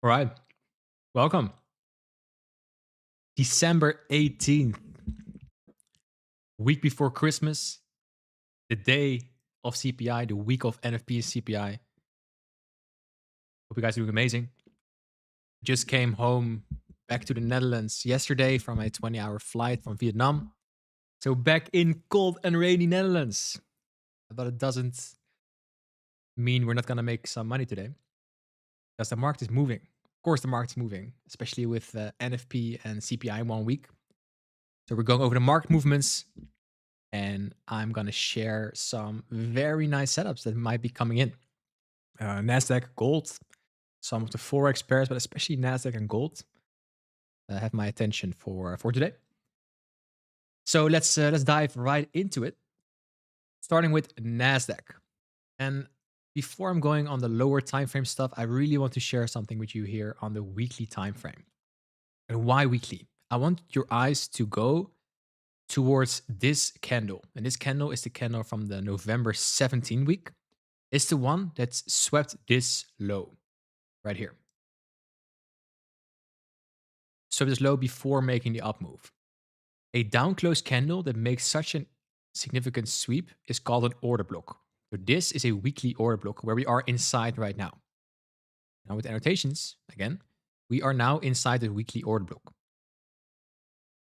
All right. Welcome. December 18th, week before Christmas, the day of CPI, the week of NFP and CPI. Hope you guys are doing amazing. Just came home back to the Netherlands yesterday from a 20-hour flight from Vietnam. So back in cold and rainy Netherlands. But it doesn't mean we're not going to make some money today because the market is moving. Of course, the market's moving, especially with NFP and CPI in 1 week. So we're going over the market movements, and I'm going to share some very nice setups that might be coming in. Nasdaq, gold, some of the forex pairs, but especially Nasdaq and gold have my attention for today. So let's dive right into it, starting with Nasdaq. And before I'm going on the lower time frame stuff, I really want to share something with you here on the weekly time frame. And why weekly? I want your eyes to go towards this candle. And this candle is the candle from the November 17 week. It's the one that's swept this low right here. Swept this low before making the up move. A down close candle that makes such a significant sweep is called an order block. So this is a weekly order block where we are inside right now. Now with annotations, again, we are now inside the weekly order block.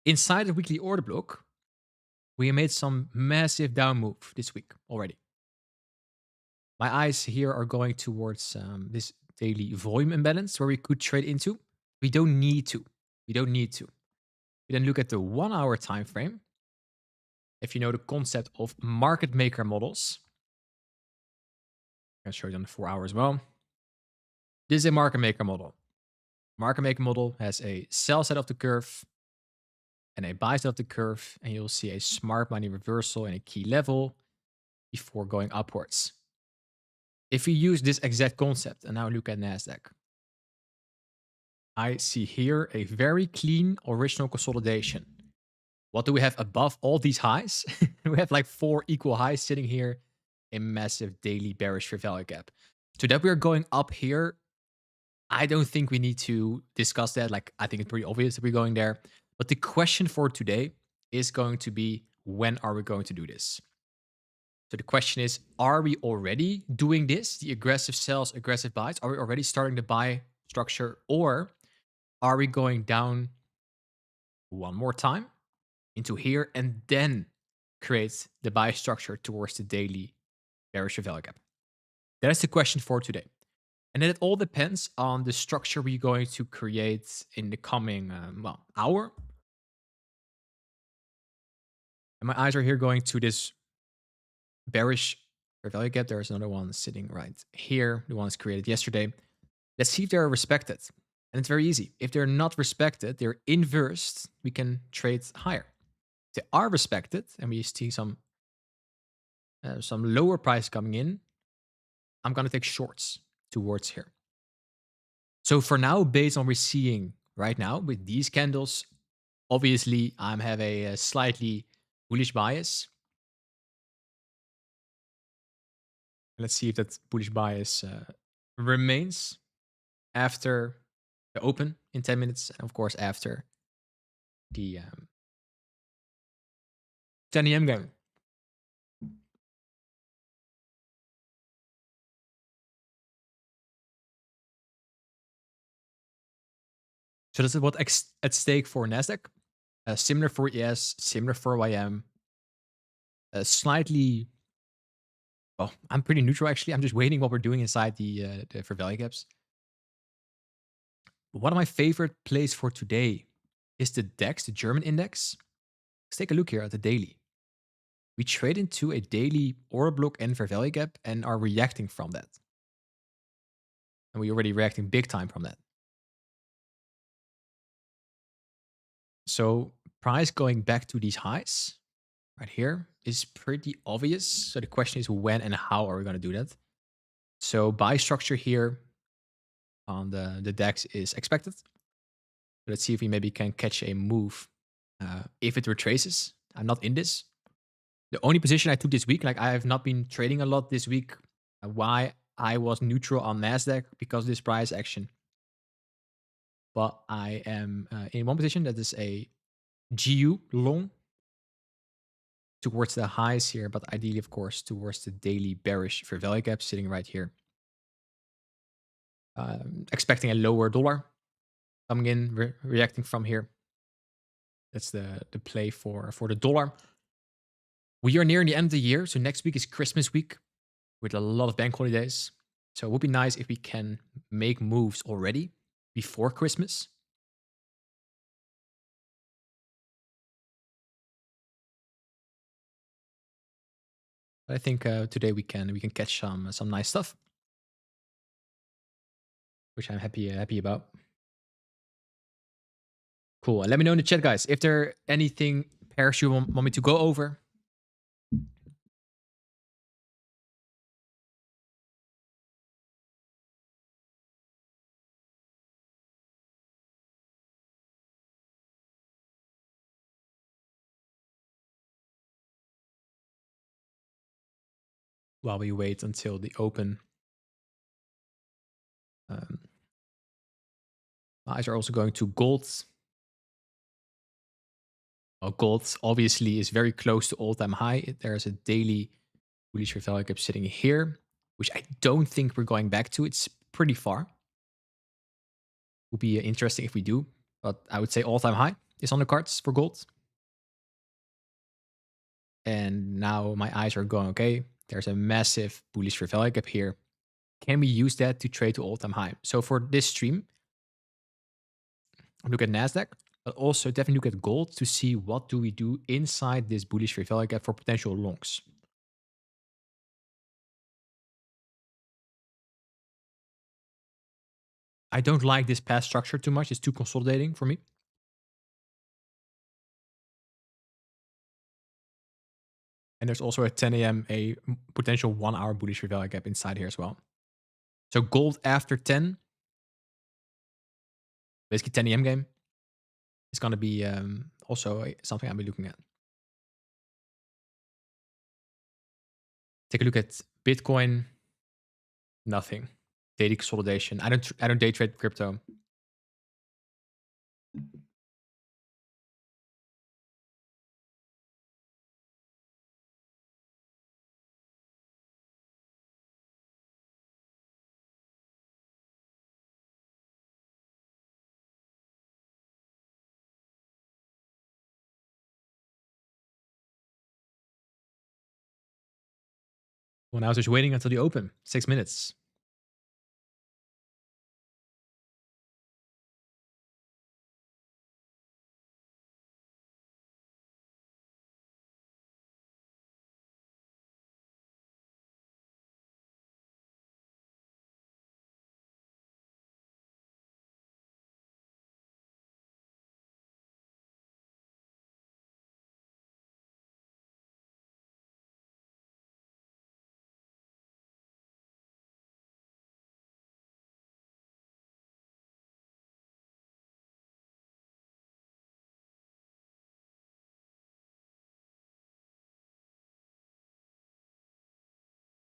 Inside the weekly order block, we made some massive down move this week already. My eyes here are going towards this daily volume imbalance where we could trade into. We don't need to. We don't need to. We then look at the 1 hour time frame. If you know the concept of market maker models, I'm going to show you on the 4 hour as well. This is a market maker model. Market maker model has a sell side of the curve and a buy side of the curve, and you'll see a smart money reversal and a key level before going upwards. If we use this exact concept and now look at Nasdaq, I see here a very clean original consolidation. What do we have above all these highs? We have like 4 equal highs sitting here, a massive daily bearish fair value gap. So that we're going up here, I don't think we need to discuss that. Like, I think it's pretty obvious that we're going there. But the question for today is going to be, when are we going to do this? So the question is, are we already doing this? The aggressive sells, aggressive buys? Are we already starting the buy structure? Or are we going down one more time into here and then create the buy structure towards the daily bearish fair value gap? That is the question for today. And then it all depends on the structure we're going to create in the coming hour. And my eyes are here going to this bearish fair value gap. There's another one sitting right here. The one that's created yesterday. Let's see if they're respected. And it's very easy. If they're not respected, they're inversed, we can trade higher. If they are respected and we see some lower price coming in, I'm going to take shorts towards here. So for now, based on what we're seeing right now with these candles, obviously I'm have a slightly bullish bias. Let's see if that bullish bias remains after the open in 10 minutes. And of course, after the 10 a.m. game. So this is what's at stake for Nasdaq. Similar for ES, similar for YM. Slightly, well, I'm pretty neutral actually. I'm just waiting what we're doing inside the fair value gaps. One of my favorite plays for today is the DAX, the German index. Let's take a look here at the daily. We trade into a daily order block and fair value gap and are reacting from that. And we're already reacting big time from that. So price going back to these highs right here is pretty obvious. So the question is, when and how are we going to do that? So buy structure here on the DAX is expected. Let's see if we maybe can catch a move if it retraces. I'm not in this. The only position I took this week, like I have not been trading a lot this week. Why I was neutral on Nasdaq because of this price action. but I am in one position that is a GU long towards the highs here, but ideally, of course, towards the daily bearish fair value gap sitting right here. Expecting a lower dollar coming in, reacting from here. That's the play for the dollar. We are nearing the end of the year, so next week is Christmas week with a lot of bank holidays. So it would be nice if we can make moves already before Christmas. But I think today we can catch some nice stuff, which I'm happy about. Cool. And let me know in the chat, guys, if there anything pairs you want me to go over. While we wait until the open. My eyes are also going to gold. Well, gold obviously is very close to all-time high. There's a daily bullish fair value gap sitting here, which I don't think we're going back to. It's pretty far. Would be interesting if we do, but I would say all-time high is on the cards for gold. And now my eyes are going, okay, there's a massive bullish fair value gap here. Can we use that to trade to all-time high? So for this stream, look at NASDAQ, but also definitely look at gold to see what do we do inside this bullish fair value gap for potential longs. I don't like this path structure too much. It's too consolidating for me. And there's also at 10 a.m. a potential 1 hour bullish fair value gap inside here as well. So gold after 10, basically 10 a.m. game, is going to be also something I'll be looking at. Take a look at Bitcoin. Nothing. Daily consolidation. I don't day trade crypto. Well, now I was just waiting until the open. 6 minutes.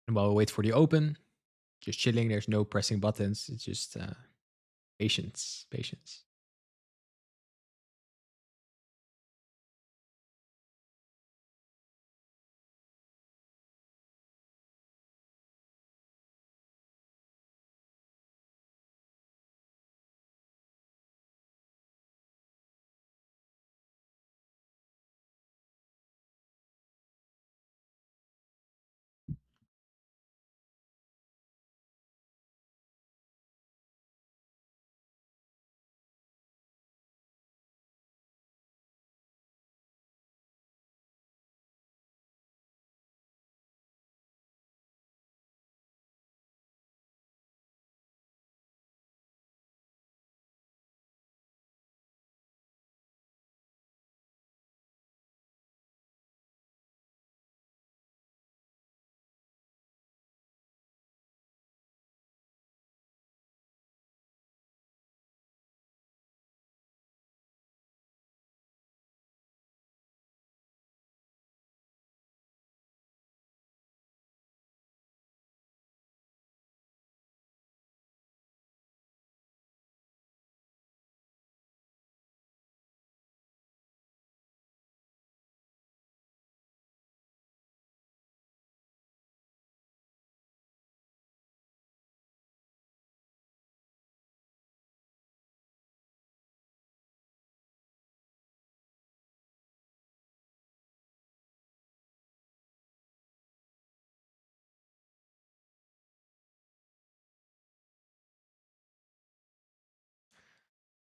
And while we wait for the open, just chilling. There's no pressing buttons. It's just patience.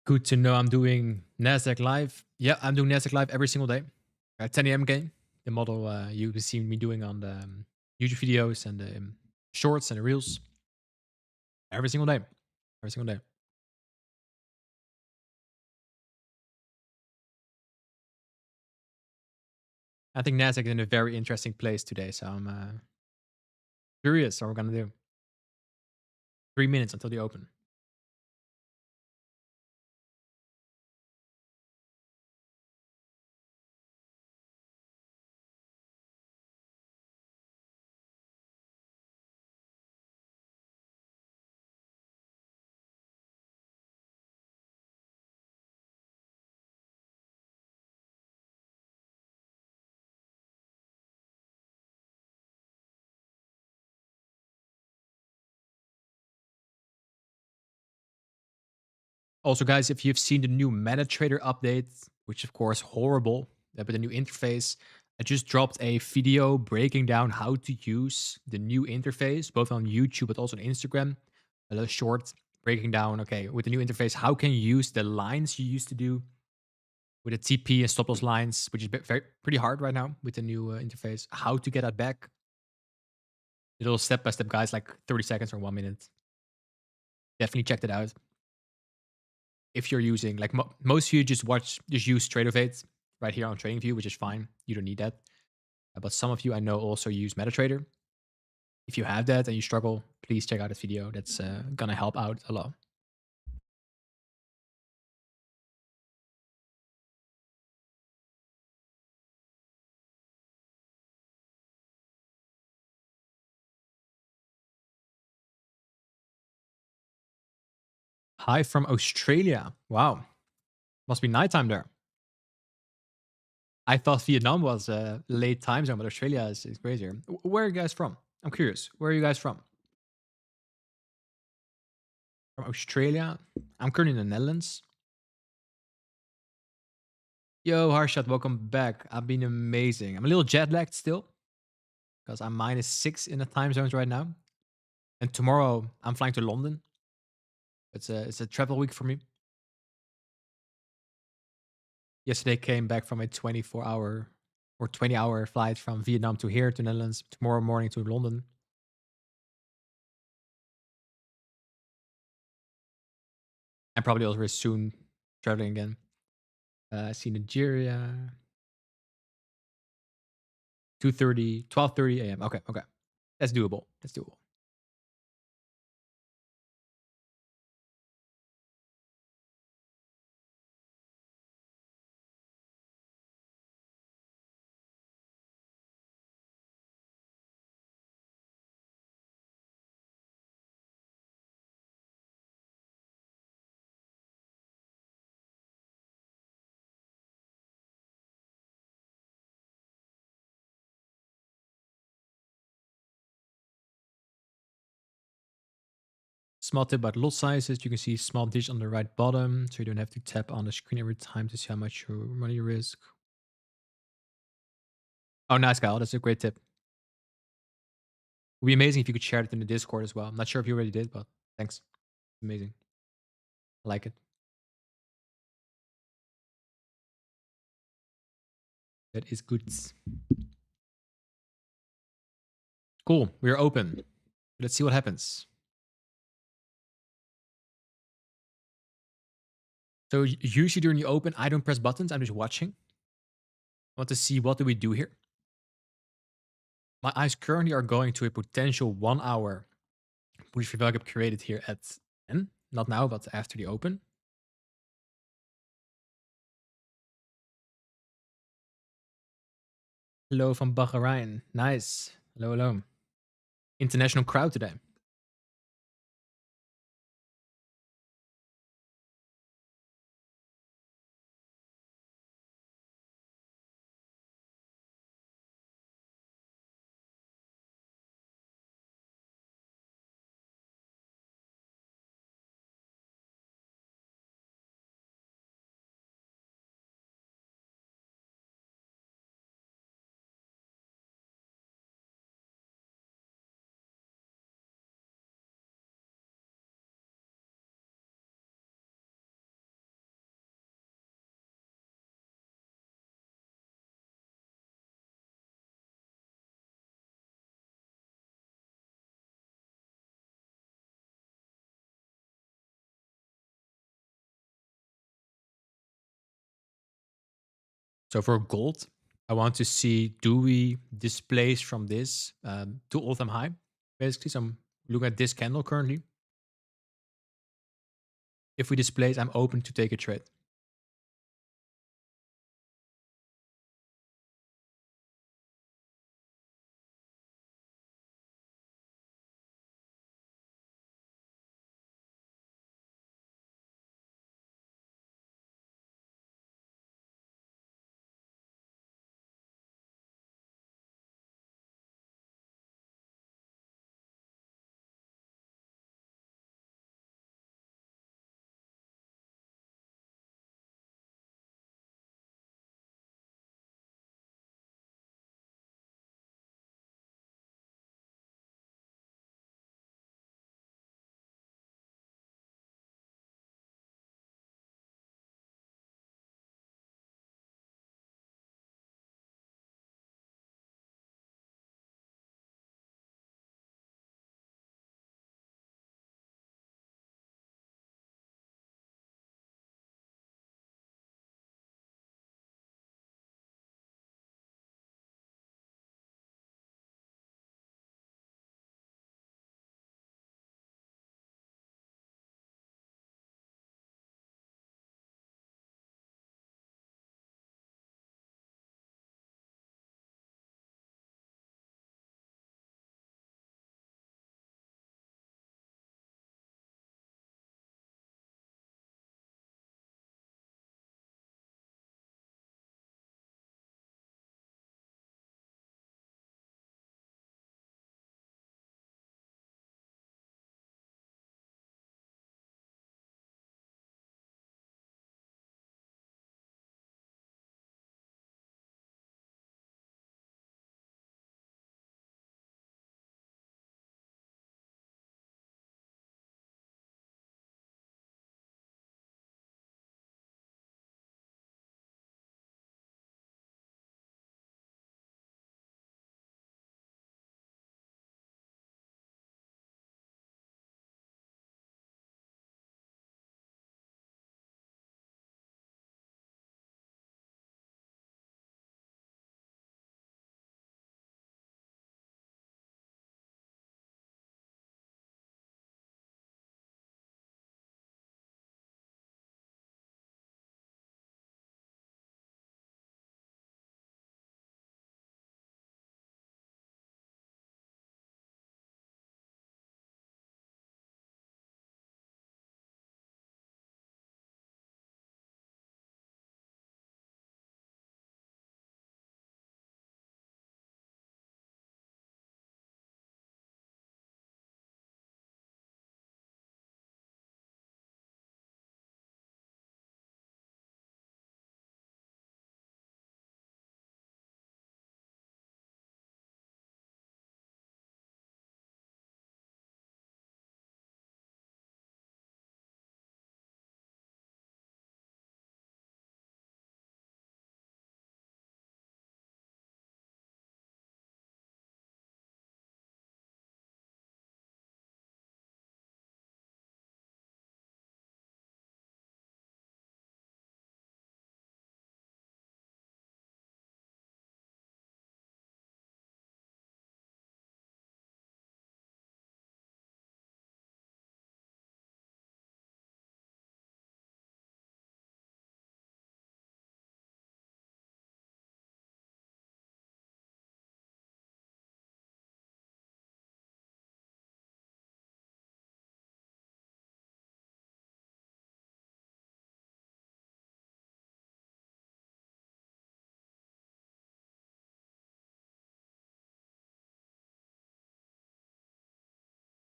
Good to know I'm doing Nasdaq Live. Yeah, I'm doing Nasdaq Live every single day at 10 a.m. again. The model you've seen me doing on the YouTube videos and the shorts and the reels every single day. Every single day. I think Nasdaq is in a very interesting place today, so I'm curious what we're gonna do. 3 minutes until the open. Also, guys, if you've seen the new MetaTrader update, which of course horrible, with the new interface, I just dropped a video breaking down how to use the new interface, both on YouTube but also on Instagram. A little short breaking down, okay, with the new interface, how can you use the lines you used to do with the TP and stop loss lines, which is pretty hard right now with the new interface. How to get that back? Little step by step, guys, like 30 seconds or 1 minute. Definitely check that out. If you're using like most of you just use TradeOvate right here on TradingView, which is fine. You don't need that. But some of you I know also use MetaTrader. If you have that and you struggle, please check out this video. That's gonna help out a lot. Hi from Australia. Wow, must be nighttime there. I thought Vietnam was late time zone, but Australia is crazier. Where are you guys from? I'm curious. Where are you guys from? From Australia. I'm currently in the Netherlands. Yo, Harshad, welcome back. I've been amazing. I'm a little jet lagged still because I'm -6 in the time zones right now. And tomorrow I'm flying to London. It's a travel week for me. Yesterday came back from a 24-hour or 20-hour flight from Vietnam to here to Netherlands. Tomorrow morning to London. And probably also very soon traveling again. I see Nigeria. 2:30, 12:30 a.m. Okay, okay. That's doable. That's doable. Small tip about lot sizes. You can see small digit on the right bottom, so you don't have to tap on the screen every time to see how much your money risk. Oh, nice, Kyle. That's a great tip. It would be amazing if you could share it in the Discord as well. I'm not sure if you already did, but thanks. Amazing. I like it. That is good. Cool. We're open. Let's see what happens. So usually during the open, I don't press buttons. I'm just watching. I want to see what do we do here. My eyes currently are going to a potential 1 hour bullish value gap created here at 10. Not now, but after the open. Hello from Bahrain. Nice. Hello, hello. International crowd today. So for gold, I want to see, do we displace from this to all-time high? Basically, so I'm looking at this candle currently. If we displace, I'm open to take a trade.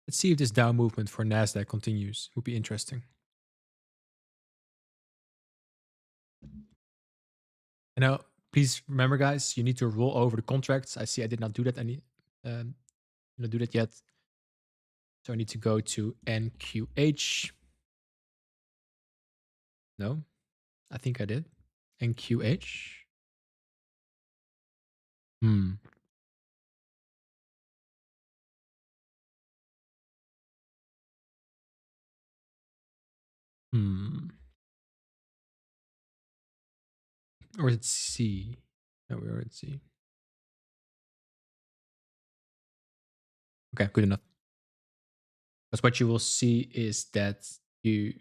Let's see if this down movement for Nasdaq continues. Would be interesting. And now, please remember, guys, you need to roll over the contracts. I see I did not do that did not do that yet. So I need to go to NQH. No, I think I did. NQH. Hmm. Hmm. Or is it C? No, we are at C. Okay, good enough. Because what you will see is that you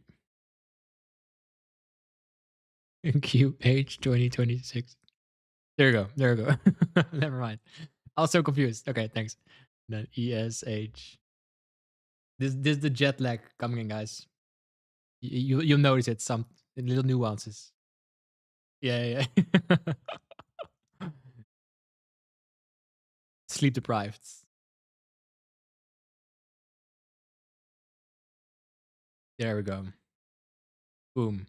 in QH 2026. There you go. There you go. Never mind. I was so confused. Okay, thanks. Then ESH. This is the jet lag coming in, guys. You'll notice it some in little nuances. Yeah, yeah. Sleep deprived. There we go. Boom.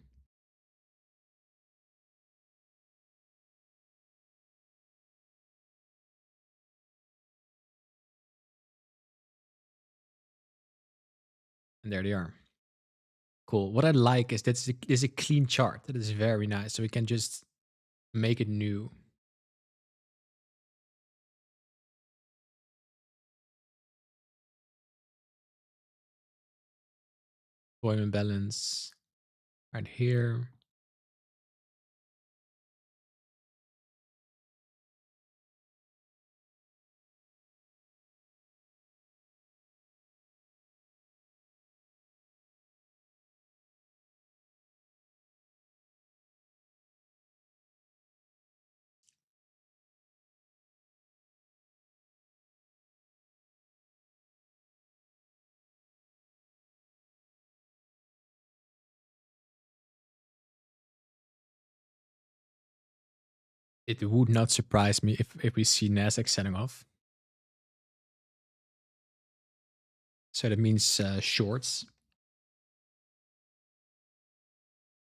And there they are. Cool. What I like is that this is a clean chart. That is very nice. So we can just make it new. Volume balance right here. It would not surprise me if we see Nasdaq selling off. So that means shorts,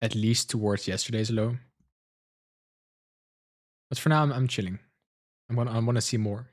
at least towards yesterday's low. But for now, I'm chilling. I want to see more.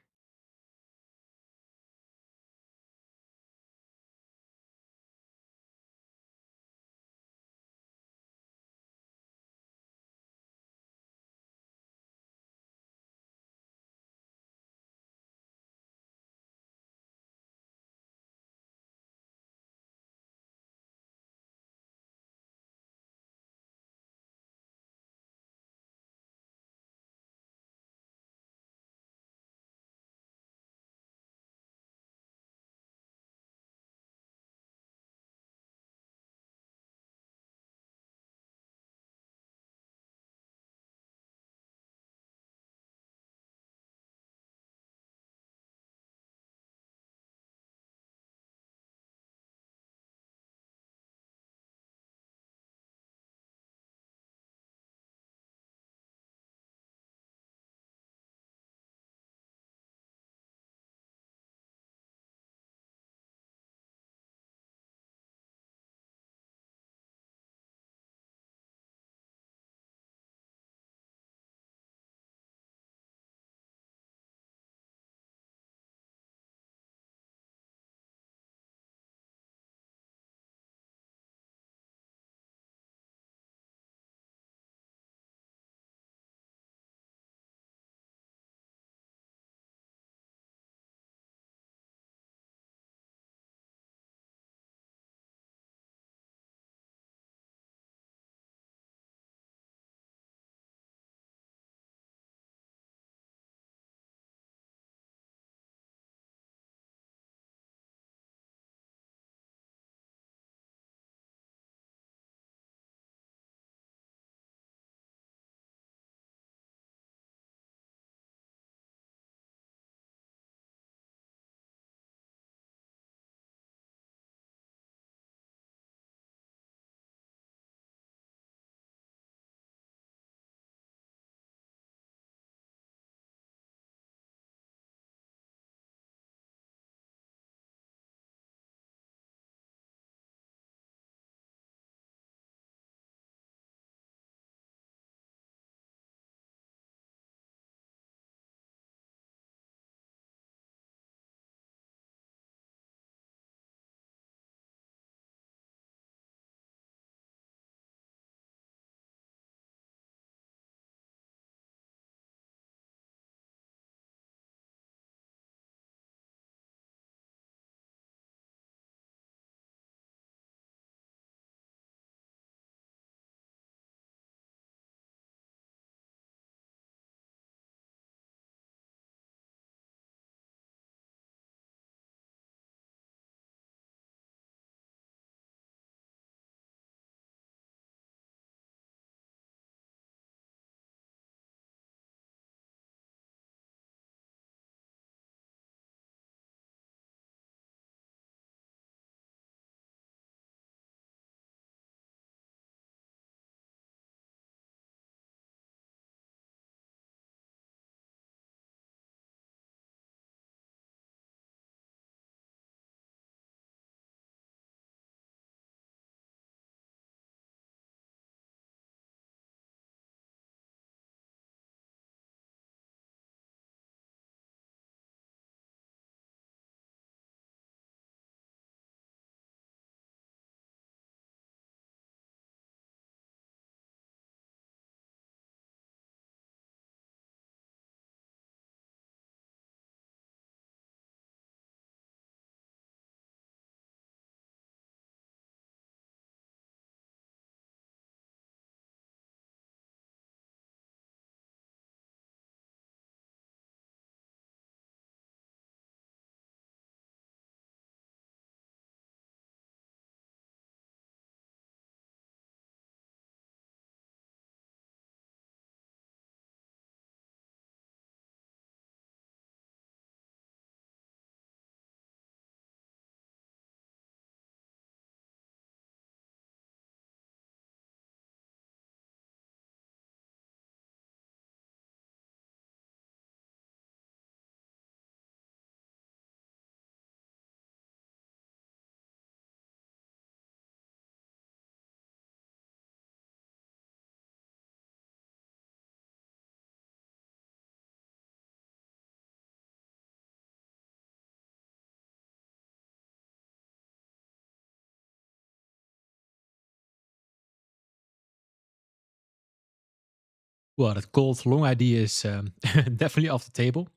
Well, that gold long idea is definitely off the table.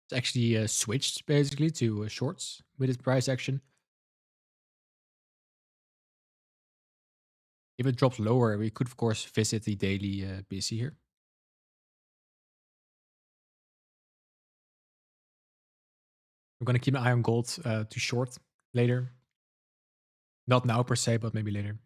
It's actually switched basically to shorts with its price action. If it drops lower, we could of course visit the daily BC here. I'm gonna keep an eye on gold to short later. Not now per se, but maybe later.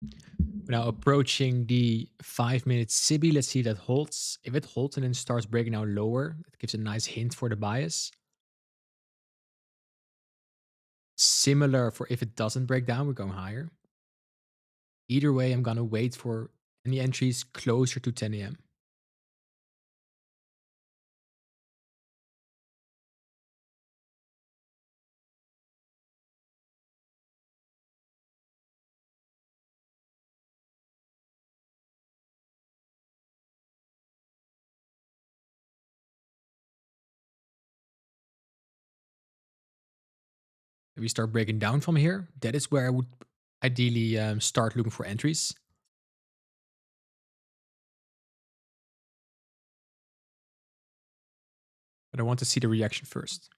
We're now approaching the 5 minute SIBI. Let's see if that holds. If it holds and then starts breaking down lower, it gives a nice hint for the bias. Similar for if it doesn't break down, we're going higher. Either way, I'm gonna wait for any entries closer to 10 a.m. If we start breaking down from here, that is where I would ideally start looking for entries. But I want to see the reaction first.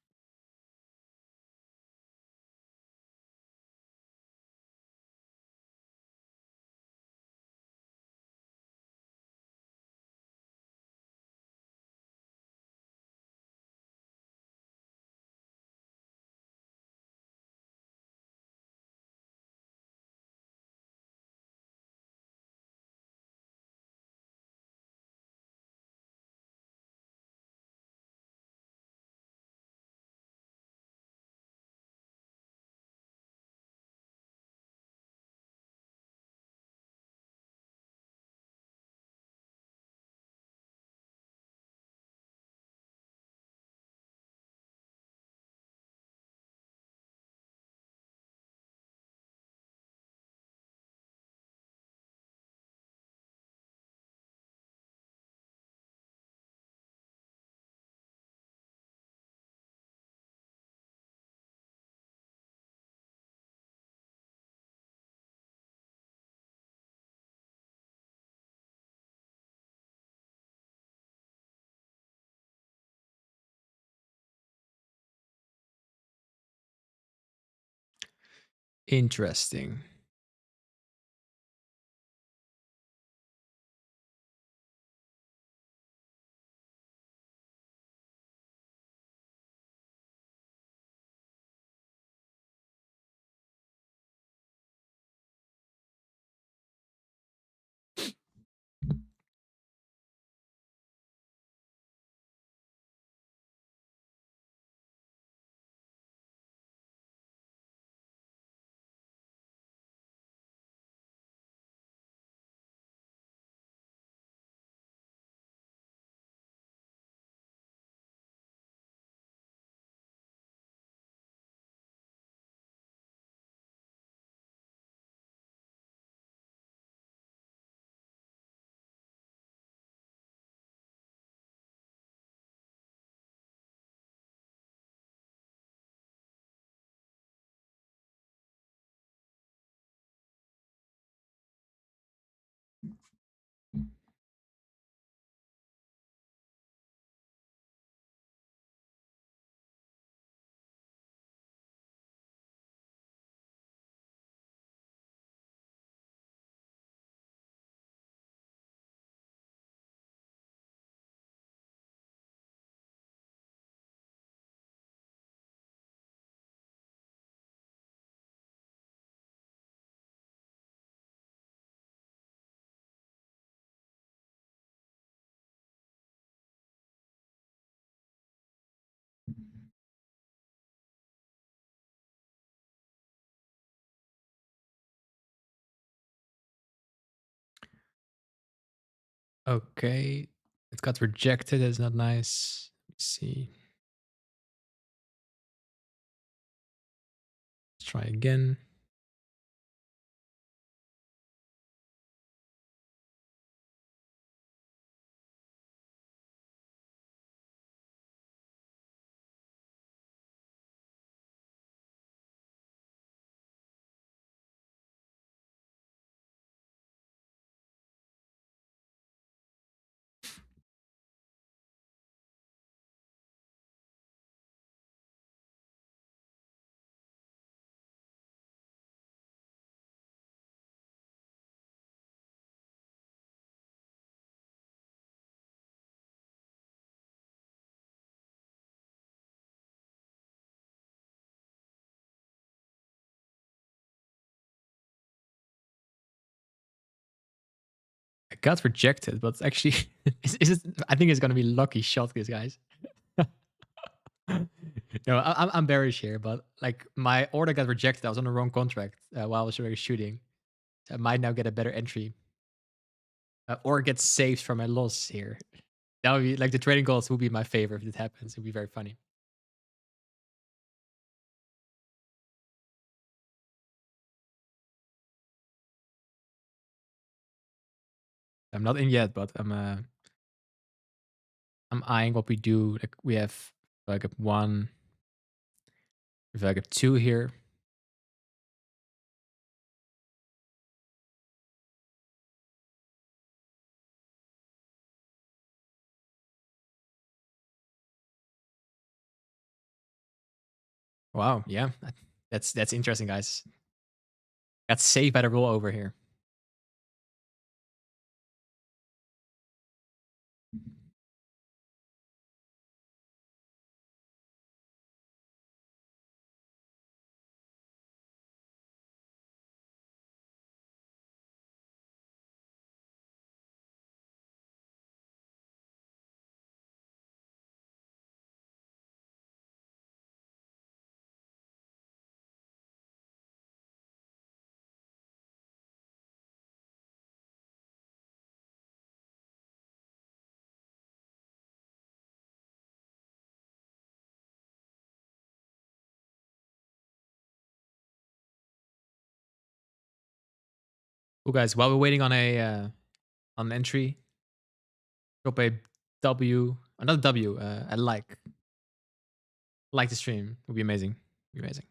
Interesting. Okay. It got rejected. That's not nice. Let's see. Let's try again. It got rejected, but actually, I think it's going to be lucky shot, these guys. No, I'm bearish here, but like my order got rejected. I was on the wrong contract while I was already shooting. So I might now get a better entry or get saved from my loss here. That would be like the trading calls would be my favorite if it happens. It would be very funny. I'm not in yet, but I'm eyeing what we do. Like we have like a one, we have like a two here. Wow, yeah, that's interesting, guys. Got saved by the rollover here. Cool, guys. While we're waiting on an entry, drop a W, another W, a like the stream would be amazing. Be amazing.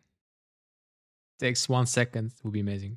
Takes 1 second. Would be amazing.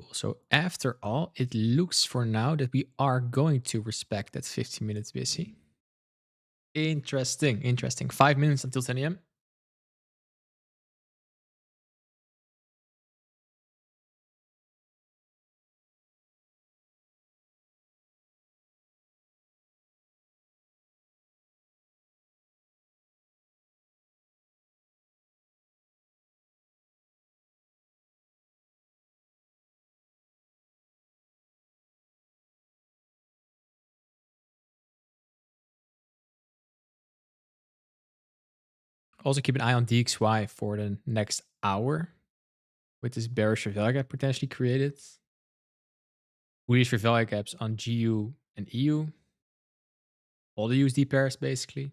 cool. So after all, it looks for now that we are going to respect that 15 minutes busy. Interesting, interesting. 5 minutes until 10 a.m. Also keep an eye on DXY for the next hour with this bearish value gap potentially created. Bullish value gaps on GU and EU. All the USD pairs basically.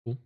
Cool.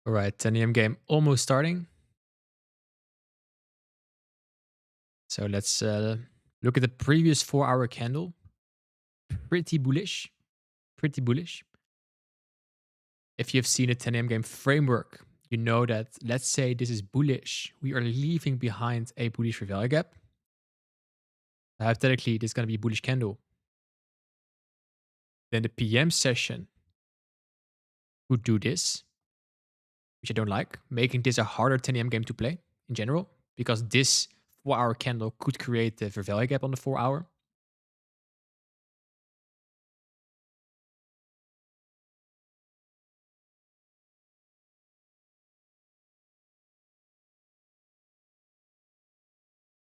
All right, 10 a.m. game almost starting. So let's look at the previous 4-hour candle. Pretty bullish. Pretty bullish. If you've seen a 10 a.m. game framework, you know that, let's say this is bullish. We are leaving behind a bullish value gap. Hypothetically, this is going to be a bullish candle. Then the PM session would do this, which I don't like, making this a harder 10 a.m. game to play in general, because this 4-hour candle could create the value gap on the 4-hour.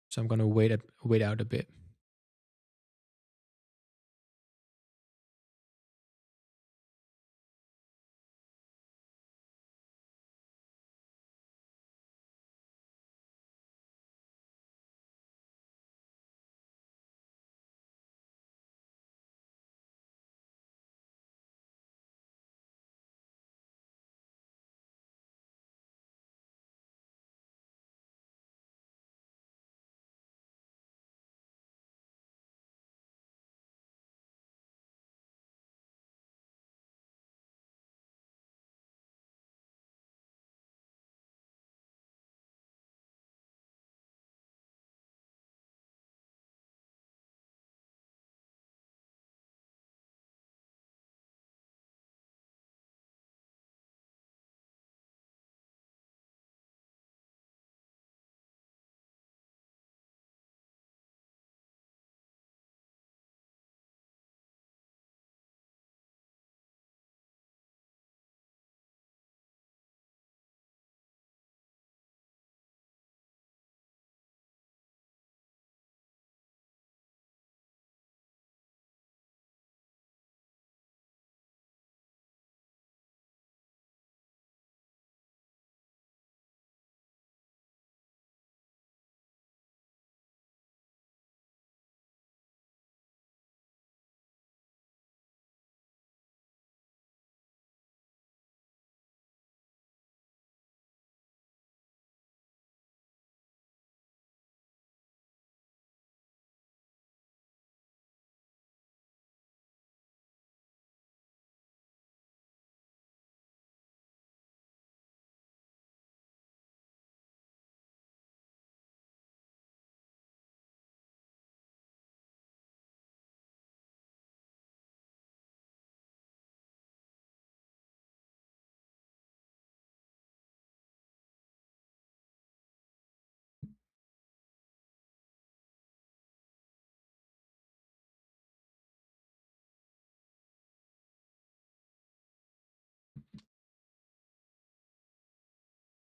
So I'm going to wait out a bit.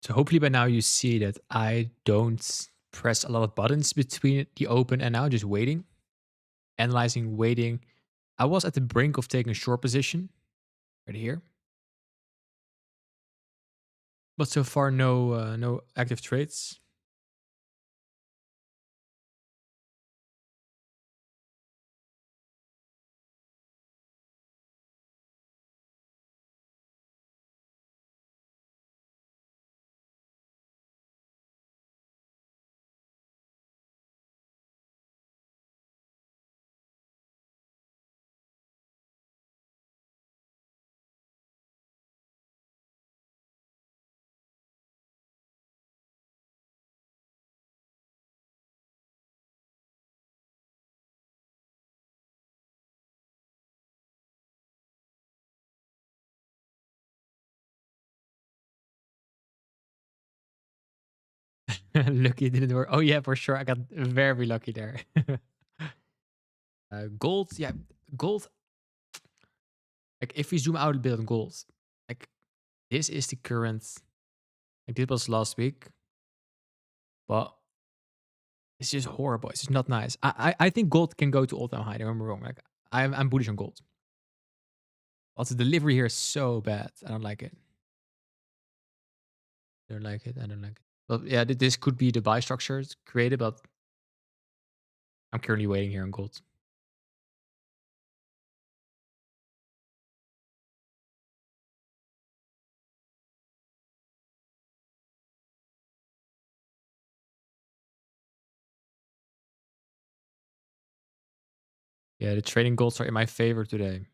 So hopefully by now you see that I don't press a lot of buttons between the open and now, just waiting, analyzing, waiting. I was at the brink of taking a short position right here, but so far no active trades. Lucky it didn't work. Oh yeah, for sure. I got very lucky there. Gold, yeah, gold. Like if we zoom out a bit on gold, like this is the current. Like this was last week, but it's just horrible. It's just not nice. I think gold can go to all time high. Don't get me wrong. Like I'm bullish on gold. Also, the delivery here is so bad. I don't like it. I don't like it. I don't like it. But yeah, this could be the buy structures created, but I'm currently waiting here on gold. Yeah, the trading goals are in my favor today.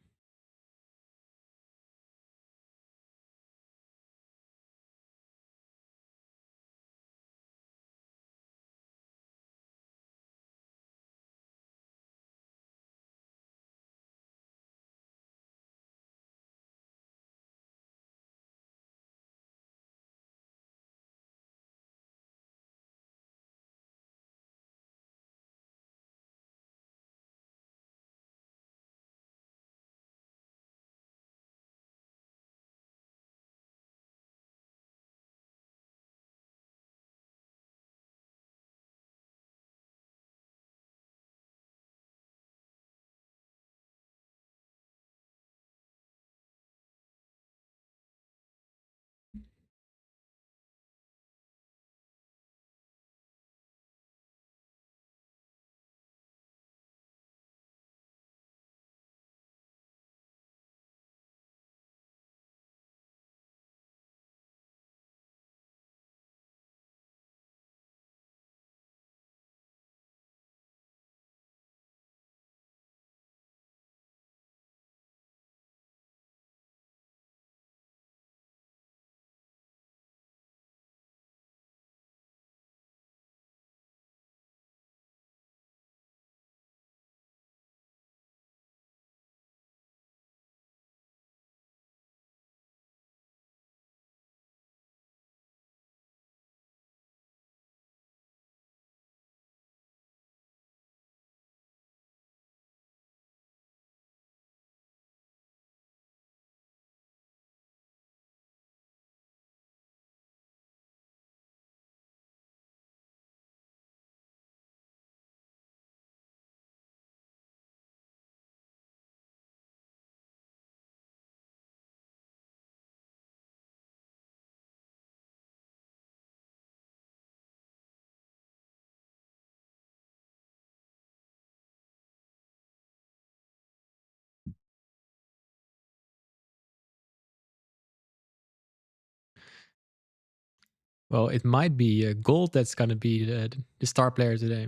Well, it might be gold that's gonna be the star player today.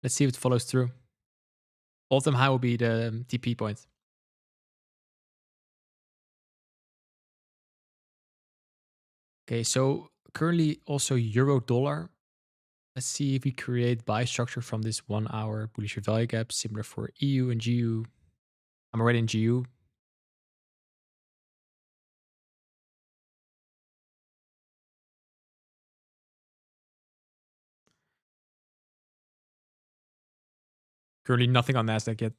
Let's see if it follows through. All-time high will be the TP point. Okay, so currently also euro dollar. Let's see if we create buy structure from this 1 hour bullish value gap, similar for EU and GU. I'm already in GU. Currently nothing on Nasdaq yet.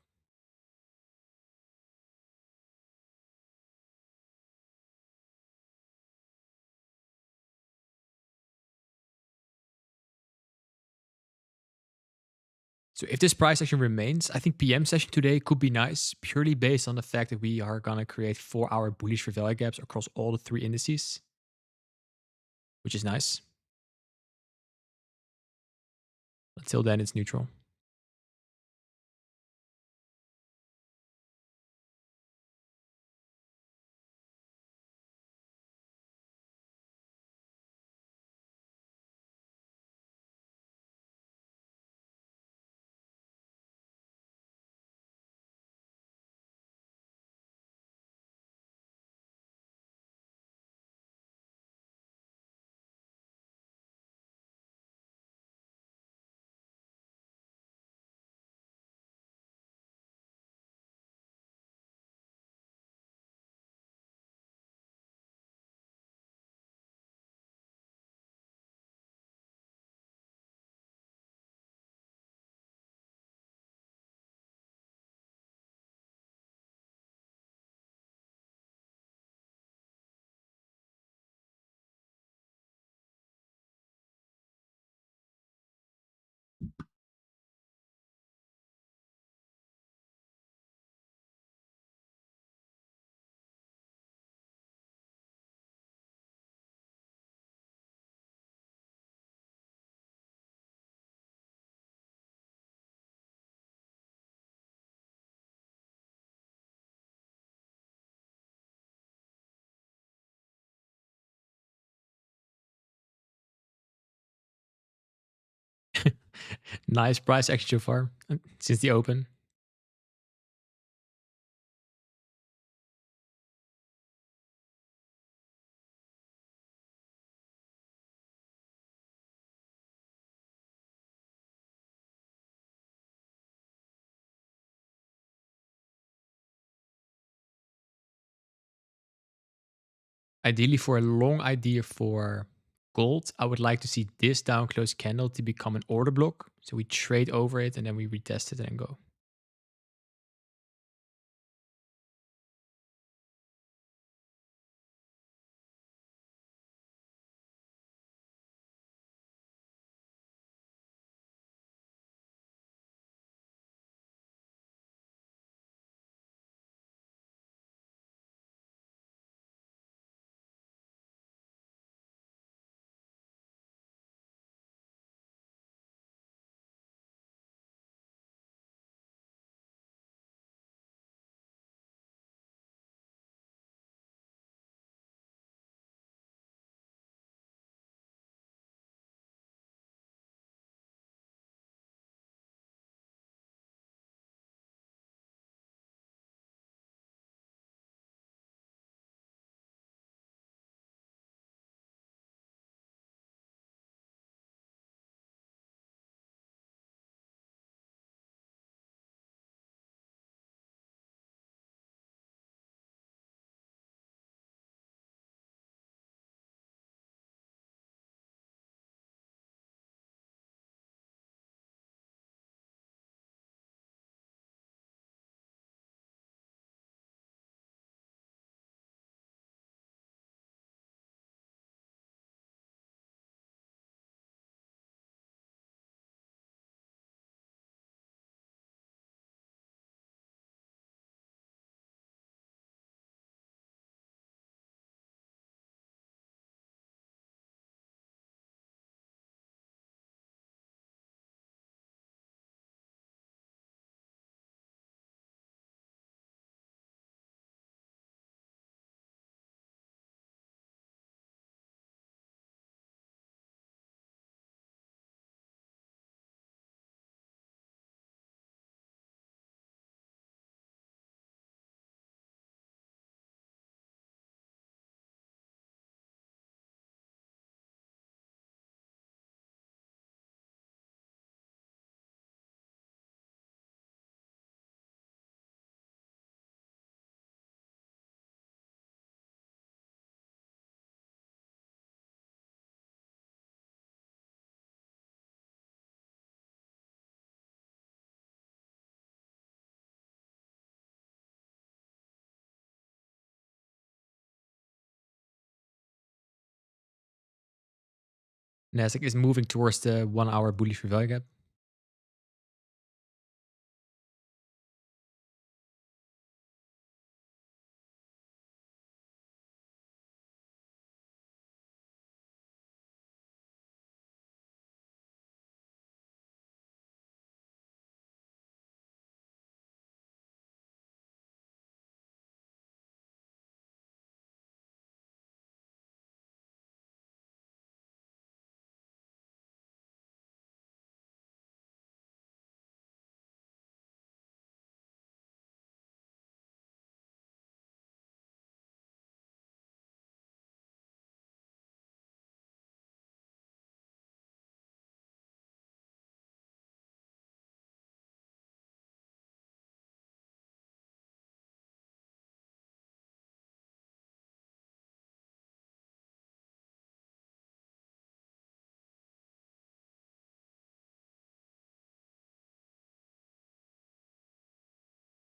So if this price action remains, I think PM session today could be nice, purely based on the fact that we are gonna create 4 hour bullish value gaps across all the three indices, which is nice. Until then, it's neutral. Nice price action so far since the open. Ideally, for a long idea for gold, I would like to see this down close candle to become an order block. So we trade over it and then we retest it and go. Nasdaq is moving towards the 1 hour bullish value gap.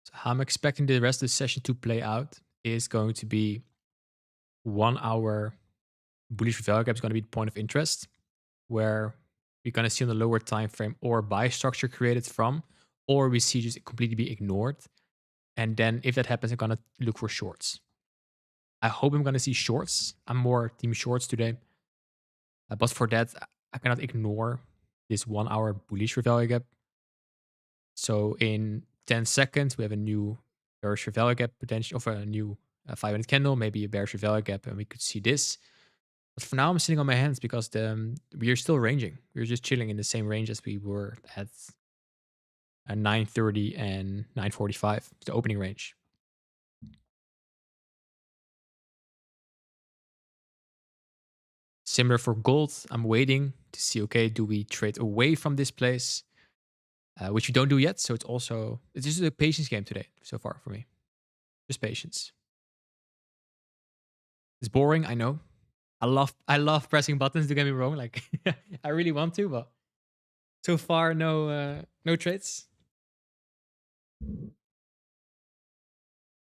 So how I'm expecting the rest of the session to play out is going to be 1 hour bullish value gap is going to be the point of interest, where we're going to see on the lower time frame or buy structure created from, or we see just completely be ignored. And then if that happens, I'm going to look for shorts. I hope I'm going to see shorts. I'm more team shorts today. But for that, I cannot ignore this 1 hour bullish value gap. So in 10 seconds, we have a new bearish value gap potential of a new 5 minute candle, maybe a bearish value gap, and we could see this. But for now, I'm sitting on my hands because we are still ranging. We're just chilling in the same range as we were at 9:30 and 9:45, the opening range. Similar for gold. I'm waiting to see, okay, do we trade away from this place? Which we don't do yet. So it's just a patience game today so far for me. Just patience. It's boring, I know. I love pressing buttons, don't get me wrong. Like I really want to, but so far no trades.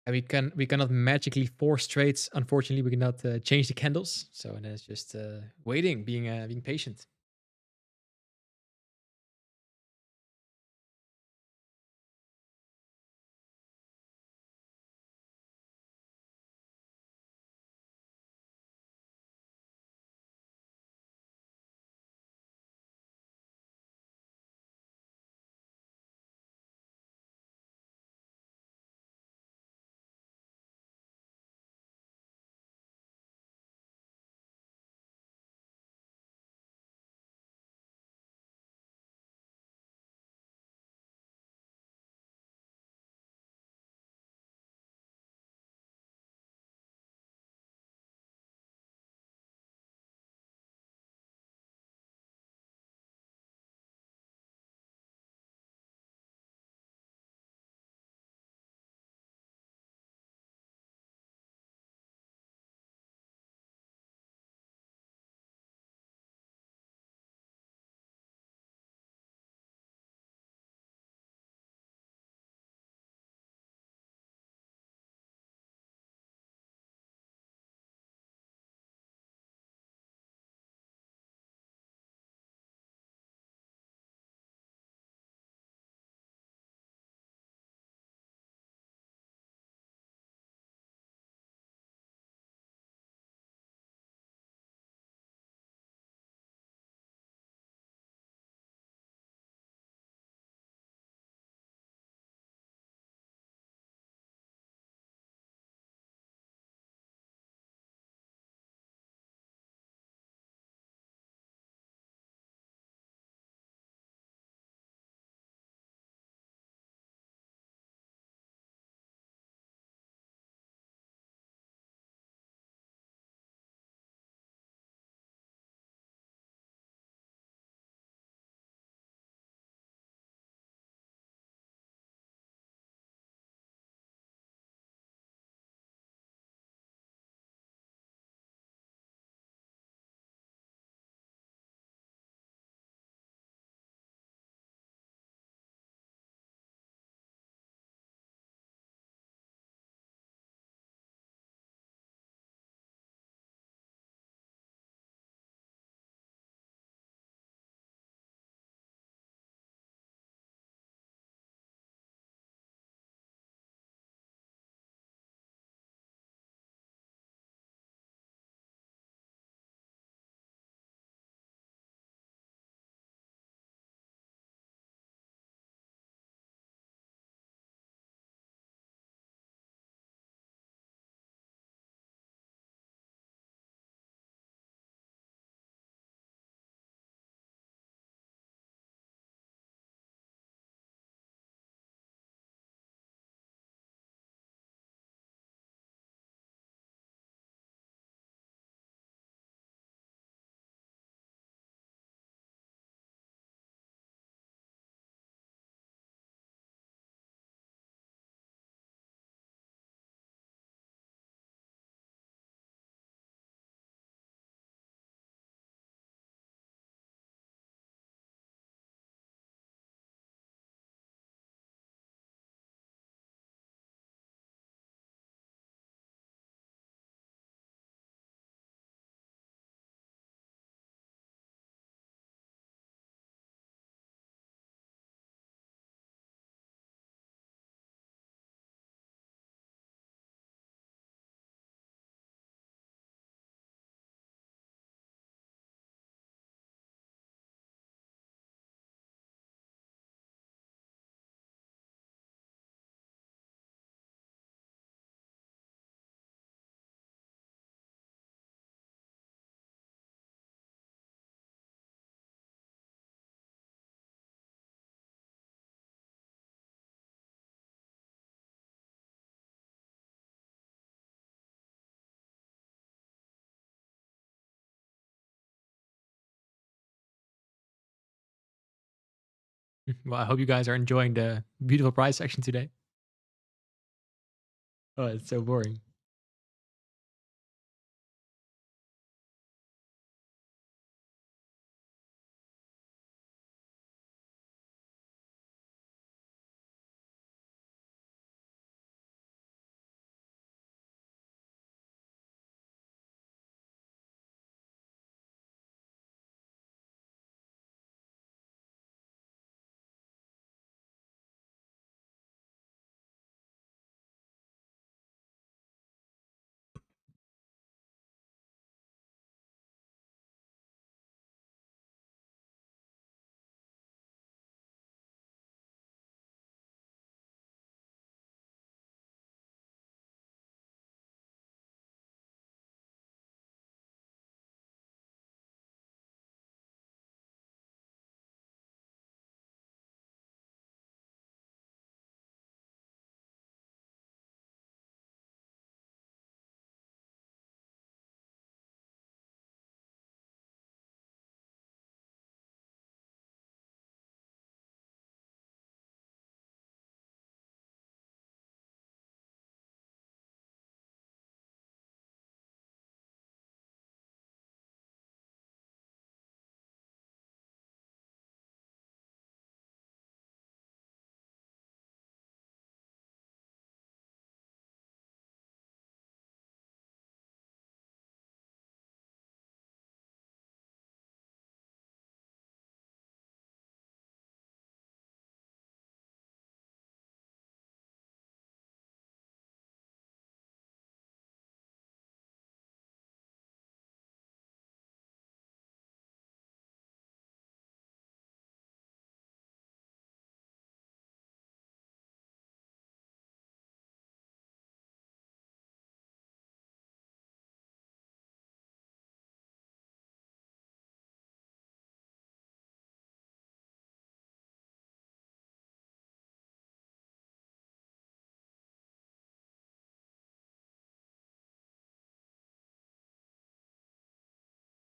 And we cannot magically force trades. Unfortunately, we cannot change the candles. So and then it's just waiting, being patient. Well, I hope you guys are enjoying the beautiful price action today. Oh, it's so boring.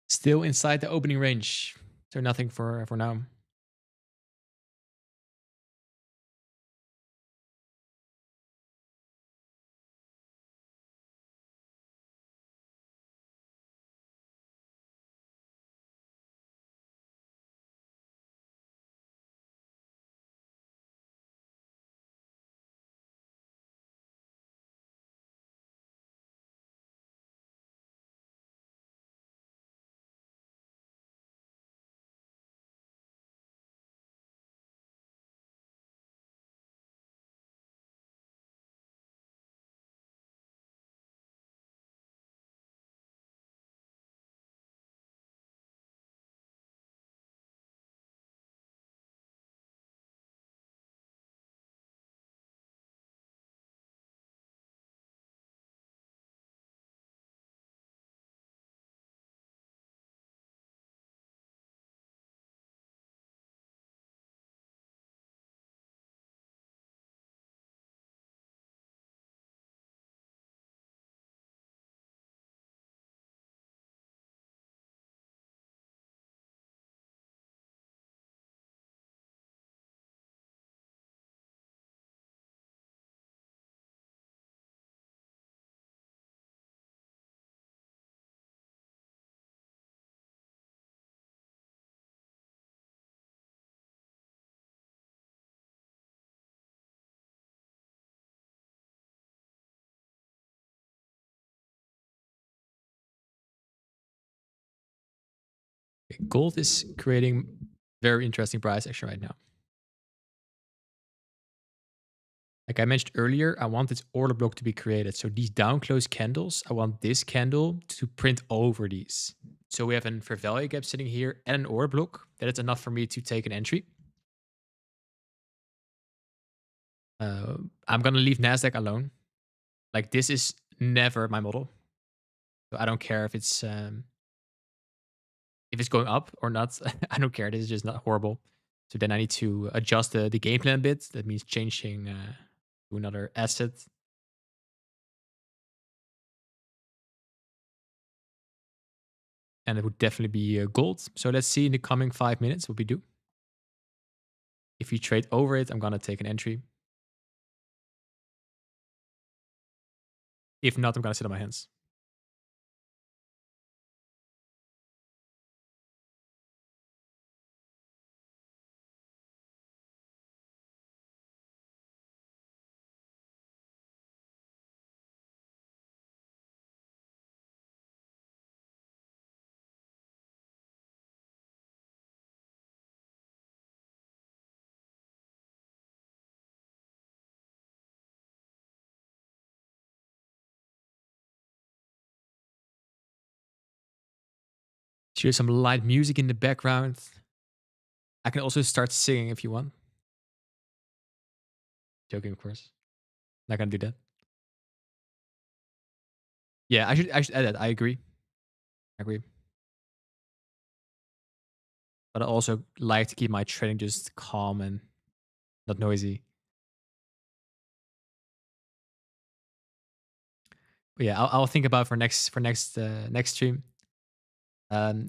Still inside the opening range. So nothing for now. Gold is creating very interesting price action right now. Like I mentioned earlier, I want this order block to be created. So these down close candles, I want this candle to print over these. So we have an fair value gap sitting here and an order block. That is enough for me to take an entry. I'm gonna leave Nasdaq alone. Like this is never my model. So I don't care if it's going up or not. I don't care. This is just not horrible. So then I need to adjust the game plan a bit. That means changing to another asset. And it would definitely be gold. So let's see in the coming 5 minutes what we do. If you trade over it, I'm gonna take an entry. If not, I'm gonna sit on my hands. Here's some light music in the background. I can also start singing if you want. Joking, of course. Not gonna do that. Yeah, I should add that. I agree. I agree. But I also like to keep my trading just calm and not noisy. But yeah, I'll think about next stream.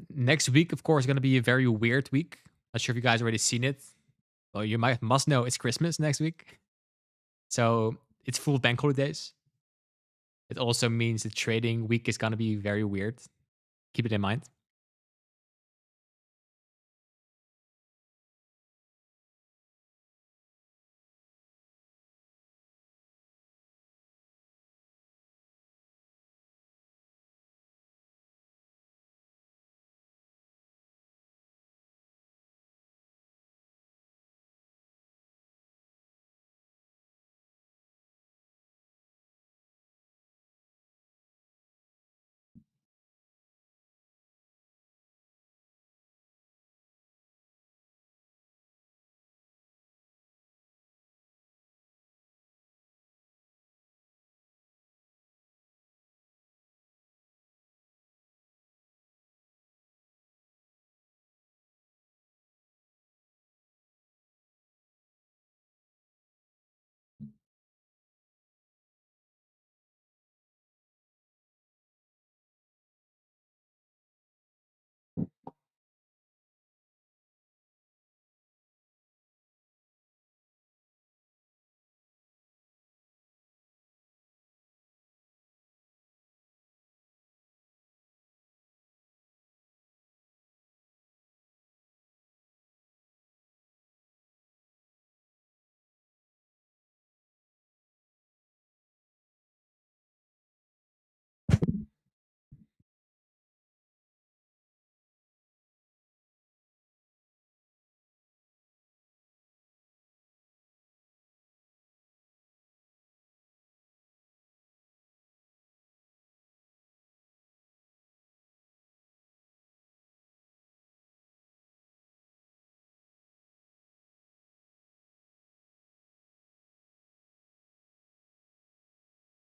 Next week, of course, going to be a very weird week. Not sure if you guys already seen it. Well, you must know it's Christmas next week, so it's full bank holidays. It also means the trading week is going to be very weird. Keep it in mind.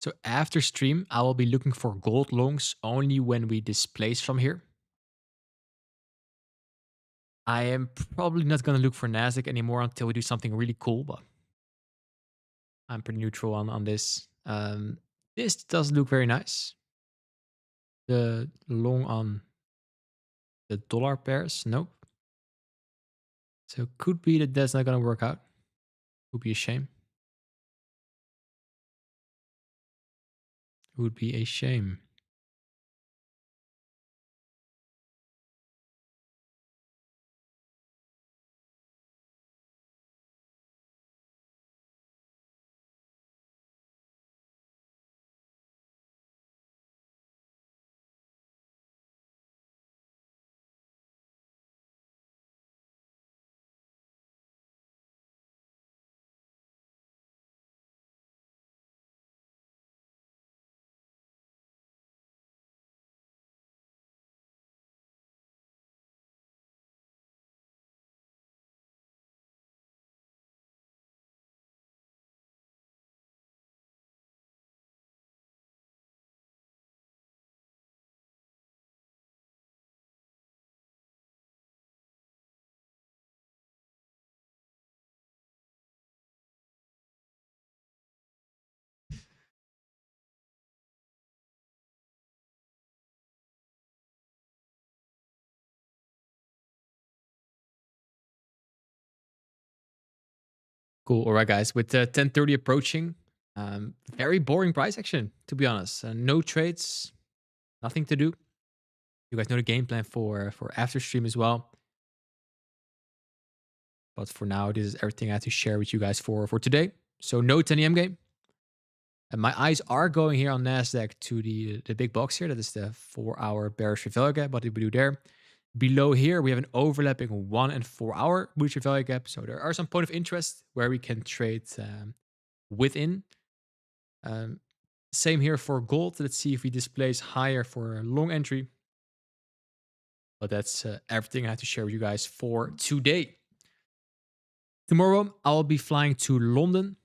So after stream, I will be looking for gold longs only when we displace from here. I am probably not going to look for Nasdaq anymore until we do something really cool, but I'm pretty neutral on this. This does look very nice. The long on the dollar pairs, nope. So could be that that's not going to work out. Would be a shame. Would be a shame. Cool. All right, guys. With 10:30 approaching, very boring price action, to be honest. No trades, nothing to do. You guys know the game plan for after stream as well. But for now, this is everything I had to share with you guys for today. So no 10 a.m. game. And my eyes are going here on Nasdaq to the big box here. That is the 4-hour bearish value gap. What did we do there? Below here, we have an overlapping 1 and 4 hour bullish value gap. So there are some point of interest where we can trade within. Same here for gold. Let's see if we displace higher for a long entry. But that's everything I have to share with you guys for today. Tomorrow, I'll be flying to London.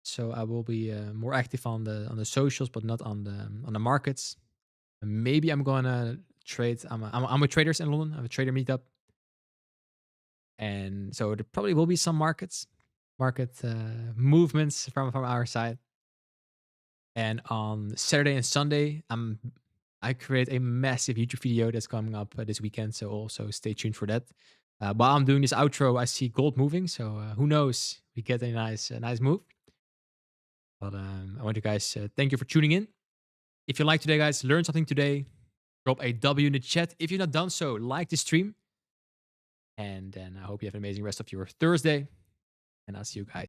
So I will be more active on the socials, but not on the markets. Maybe I'm gonna trade. I'm a traders in London. I have a trader meetup, and so there probably will be some market movements from our side. And on Saturday and Sunday, I create a massive YouTube video that's coming up this weekend. So also stay tuned for that. While I'm doing this outro, I see gold moving. So who knows? We get a nice move. But I want you guys thank you for tuning in. If you like today, guys, learn something today, drop a W in the chat. If you've not done so, like the stream. And then I hope you have an amazing rest of your Thursday. And I'll see you guys